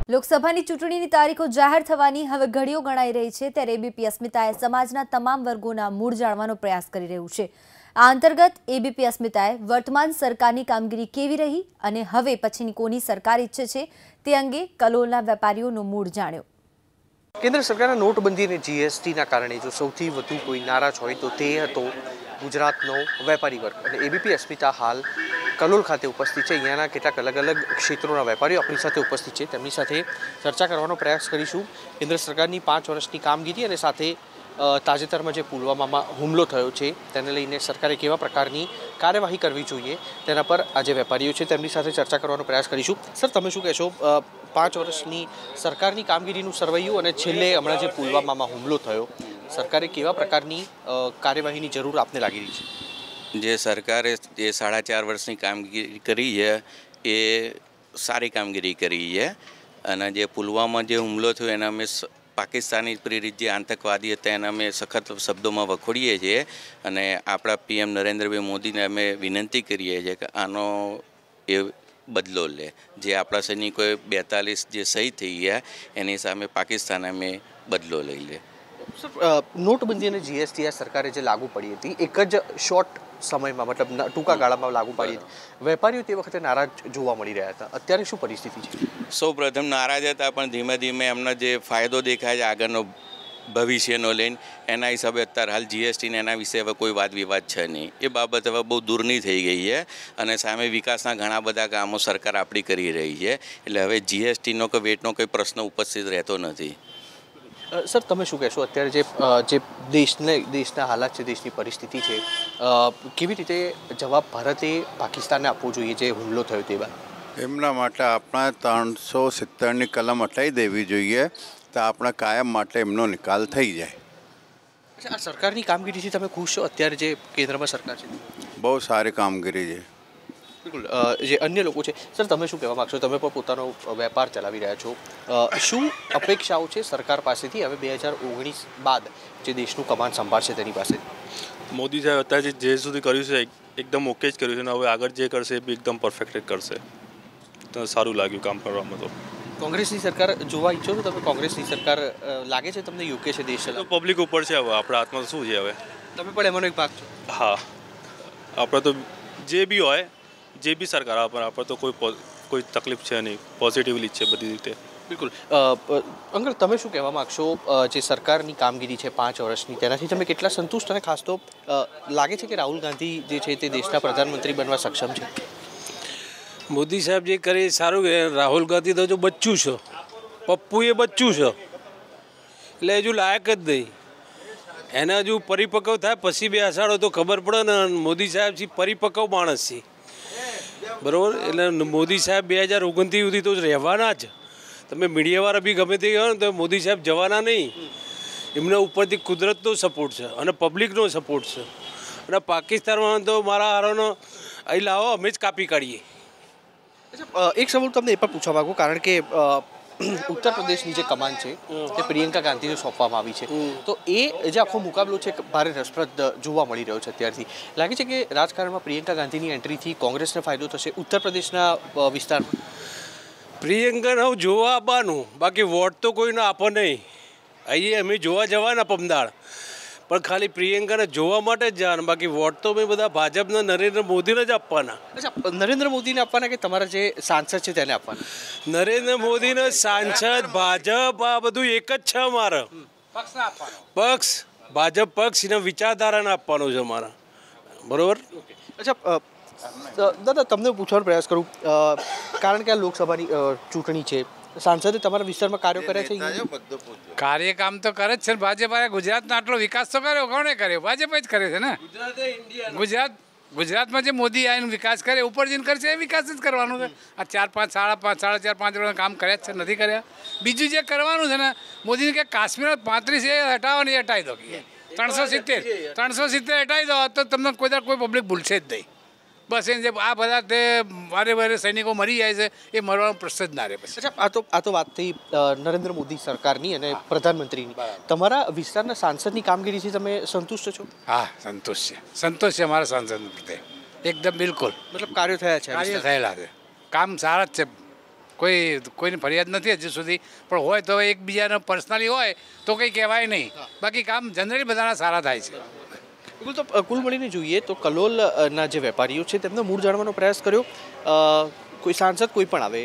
લોકસભાની ચૂંટણીની તારીખો જાહેર થવાની હવે ઘડીઓ ગણાઈ રહી છે ત્યારે એબીપી અસ્મિતાએ સમાજના તમામ વર્ગોના મૂળ જાણવાનો પ્રયાસ કરી રહ્યું છે। આ અંતર્ગત એબીપી અસ્મિતાએ વર્તમાન સરકારની કામગીરી કેવી રહી અને હવે પછીની કોની સરકાર ઈચ્છે છે તે અંગે કલોલના વેપારીઓનો મૂળ જાણ્યો। કેન્દ્ર સરકારના નોટબંધી અને જીએસટીના કારણે જો સૌથી વધુ કોઈ નારાજ હોય તો તે હતો ગુજરાતનો વેપારી વર્ગ અને એબીપી અસ્મિતા હાલ કલોલ ખાતે ઉપસ્થિત છે। અહીંયાના કેટલાક અલગ અલગ ક્ષેત્રોના વેપારીઓ આપણી સાથે ઉપસ્થિત છે, તેમની સાથે ચર્ચા કરવાનો પ્રયાસ કરીશું। કેન્દ્ર સરકારની 5 વર્ષની કામગીરી અને સાથે તાજેતરમાં જે પુલવામામાં હુમલો થયો છે તેને લઈને સરકારે કેવા પ્રકારની કાર્યવાહી કરવી જોઈએ તેના પર આજે વેપારીઓ છે તેમની સાથે ચર્ચા કરવાનો પ્રયાસ કરીશું। સર, તમે શું કહેશો 5 વર્ષની સરકારની કામગીરીનું સરવૈયું અને છેલ્લે હમણાં જે પુલવામામાં હુમલો થયો સરકારે કેવા પ્રકારની કાર્યવાહીની જરૂર આપને લાગી રહી છે? જે સરકારે જે 4.5 વર્ષની કામગીરી કરી છે એ સારી કામગીરી કરી છે અને જે પુલવામા જે હુમલો થયો એના અમે પાકિસ્તાની પ્રેરિત જે આતંકવાદી હતા એના અમે સખત શબ્દોમાં વખોડીએ છીએ અને આપણા પીએમ નરેન્દ્રભાઈ મોદીને અમે વિનંતી કરીએ છીએ કે આનો એ બદલો લે। જે આપણા સૈનિકોએ 42 જે શહીદ થઈ ગયા એની સામે પાકિસ્તાન અમે બદલો લઈ લે। નોટબંધી અને જીએસટી આ સરકારે જે લાગુ પડી હતી એક જ શોર્ટ સમયમાં મતલબ ટૂંકા ગાળામાં લાગુ પાડી હતી, વેપારીઓ તે વખતે નારાજ જોવા મળી રહ્યા હતા, અત્યારે શું પરિસ્થિતિ છે? સૌ પ્રથમ નારાજ હતા પણ ધીમે ધીમે એમનો જે ફાયદો દેખાય છે આગળનો ભવિષ્યનો લઈને એના હિસાબે અત્યારે હાલ જીએસટીને એના વિશે હવે કોઈ વાદ વિવાદ છે નહીં। એ બાબત હવે બહુ દૂરની થઈ ગઈ છે અને સામે વિકાસના ઘણા બધા કામો સરકાર આપણી કરી રહી છે એટલે હવે જીએસટીનો કે વેટનો કોઈ પ્રશ્ન ઉપસ્થિત રહેતો નથી। સર, તમે શું કહેશો અત્યારે જે દેશના હાલાત છે, દેશની પરિસ્થિતિ છે, કેવી રીતે જવાબ ભારતે પાકિસ્તાનને આપવો જોઈએ જે હુમલો થયો તે બાદ? એમના માટે આપણા 370ની કલમ હટાવી દેવી જોઈએ તો આપણા કાયમ માટે એમનો નિકાલ થઈ જાય। આ સરકારની કામગીરીથી તમે ખુશ છો? અત્યારે જે કેન્દ્રમાં સરકાર છે બહુ સારી કામગીરી છે। બિલકુલ। જે અન્ય લોકો છે, સર તમે શું કહેવા માગશો? તમે પણ પોતાનો વેપાર ચલાવી રહ્યા છો, શું અપેક્ષાઓ છે સરકાર પાસેથી હવે 2019 બાદ જે દેશનું કમાન સંભાળશે તેની પાસે? મોદી સાહેબ અત્યારે જે સુધી કર્યું છે એકદમ ઓકે જ કર્યું છે અને હવે આગળ જે કરશે એ બી એકદમ પરફેક્ટ જ કરશે, તો સારું લાગ્યું કામ કરવામાં। તો કોંગ્રેસની સરકાર જોવા ઈચ્છો છો તમે? કોંગ્રેસની સરકાર લાગે છે તમને યોગ્ય છે દેશ ચલાવવા? તો પબ્લિક ઉપર છે, હવે આપણા હાથમાં શું છે? હવે તમે પણ એમાંનો એક ભાગ છો? હા, આપણે તો જે બી હોય જે બી સરકાર આપણે તો કોઈ તકલીફ છે નહીં, પોઝિટિવલી જ છે બધી રીતે। બિલકુલ। અંકલ, તમે શું કહેવા માગશો જે સરકારની કામગીરી છે 5 વર્ષની તેનાથી તમે કેટલા સંતુષ્ટ અને ખાસ તો લાગે છે કે રાહુલ ગાંધી જે છે તે દેશના પ્રધાનમંત્રી બનવા સક્ષમ છે? મોદી સાહેબ જે કરે સારું કે રાહુલ ગાંધી તો જો બચ્ચું છે, પપ્પુ એ બચ્ચું છે એટલે હજુ લાયક જ નહીં, એને હજુ પરિપક્વ થાય પછી બેસાડો તો ખબર પડે ને। મોદી સાહેબ છે પરિપક્વ માણસ છે, બરાબર? એટલે મોદી સાહેબ 2029 સુધી તો રહેવાના જ। તમે મીડિયાવાળા બી ગમે તે કહો ને તો મોદી સાહેબ જવાના નહીં, એમના ઉપરથી કુદરતનો સપોર્ટ છે અને પબ્લિકનો સપોર્ટ છે અને પાકિસ્તાનમાં તો મારા હારોનો અહીં લાવો અમે જ કાપી કાઢીએ। એક સવાલ તમને એ પણ પૂછવા માગું, કારણ કે ઉત્તર પ્રદેશની જે કમાન છે તે પ્રિયંકા ગાંધીને સોંપવામાં આવી છે, તો એ જે આખો મુકાબલો છે ભારે રસપ્રદ જોવા મળી રહ્યો છે અત્યારથી। લાગે છે કે રાજકારણમાં પ્રિયંકા ગાંધીની એન્ટ્રીથી કોંગ્રેસને ફાયદો થશે ઉત્તર પ્રદેશના વિસ્તારમાં? પ્રિયંકાને હું જોવા આવવાનું, બાકી વોટ તો કોઈને આપો નહીં। અહીં અમે જોવા જવાના પમદાળ, પણ ખાલી પ્રિયંકાને જોવા માટે જ જવાના, બાકી વોટ તો મેં બધા ભાજપના નરેન્દ્ર મોદીને જ આપવાના। અચ્છા, નરેન્દ્ર મોદીને આપવાના કે તમારા જે સાંસદ છે તેને આપવાના? નરેન્દ્ર મોદીને સાંસદ ભાજપ આ બધું એક જ છે અમારે પક્ષ, ભાજપ પક્ષ એને વિચારધારાને આપવાનું છે અમારા, બરાબર? અચ્છા દાદા, તમને પૂછવાનો પ્રયાસ કરું, કારણ કે આ લોકસભાની ચૂંટણી છે, સાંસદે તમારા વિસ્તારમાં કાર્યો કર્યા છે? કાર્યકામ તો કરે જ છે, ભાજપ ગુજરાતનો આટલો વિકાસ તો કર્યો, કોણે કર્યો? ભાજપ જ કરે છે ને। ગુજરાતમાં જે મોદી આવીને વિકાસ કરે ઉપર જઈને કરશે એ વિકાસ જ કરવાનું છે। આ 4-5 સાડા 5 વર્ષ કામ કર્યા જ છે, નથી કર્યા? બીજું જે કરવાનું છે ને, મોદીને કે કાશ્મીર 35 એ હટાવવાની હટાવી દો, 370 હટાવી દો તો તમને કોઈ પબ્લિક ભૂલશે જ નહીં। બસ એ આ બધા તે વારે સૈનિકો મરી જાય છે એ મરવાનો પ્રશ્ન જ ના રહે। પછી આ તો વાત થઈ નરેન્દ્ર મોદી સરકારની અને પ્રધાનમંત્રીની। તમારા વિસ્તારના સાંસદની કામગીરીથી તમે સંતુષ્ટ છો? હા, સંતોષ છે અમારા સાંસદ પ્રત્યે એકદમ, બિલકુલ। મતલબ કાર્યો થયા છે? કાર્ય થયેલા છે, કામ સારા જ છે, કોઈની ફરિયાદ નથી હજુ સુધી, પણ હોય તો એકબીજાને પર્સનલી હોય તો કંઈ કહેવાય નહીં, બાકી કામ જનરલી બધાના સારા થાય છે. બિલકુલ. તો કુલ મળીને જોઈએ તો કલોલના જે વેપારીઓ છે તેમનો મૂળ જાણવાનો પ્રયાસ કર્યો. કોઈ સાંસદ કોઈ પણ આવે,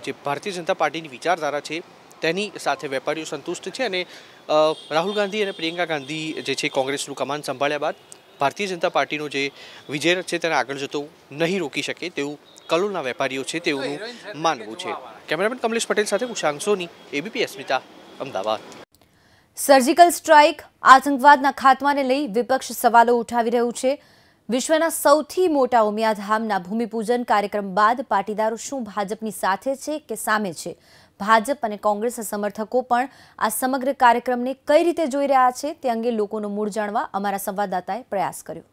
જે ભારતીય જનતા પાર્ટીની વિચારધારા છે તેની સાથે વેપારીઓ સંતુષ્ટ છે અને રાહુલ ગાંધી અને પ્રિયંકા ગાંધી જે છે કોંગ્રેસનું કમાન સંભાળ્યા બાદ ભારતીય જનતા પાર્ટીનો જે વિજય છે તેને આગળ જતો નહીં રોકી શકે તેવું કલોલના વેપારીઓ છે તેઓનું માનવું છે. કેમેરામેન કમલેશ પટેલ સાથે ઉષાંક સોની, એબીપી અસ્મિતા, અમદાવાદ. સર્જિકલ સ્ટ્રાઇક, આતંકવાદના ખાત્માને લઈ વિપક્ષ સવાલો ઉઠાવી રહ્યું છે. વિશ્વના સૌથી મોટા ઉમિયાધામના ભૂમિપૂજન કાર્યક્રમ બાદ પાટીદારો શું ભાજપની સાથે છે કે સામે છે? ભાજપ અને કોંગ્રેસ સમર્થકો પણ આ સમગ્ર કાર્યક્રમને કઈ રીતે જોઈ રહ્યા છે તે અંગે લોકોનો મૂળ જાણવા અમારા સંવાદદાતાએ પ્રયાસ કર્યો.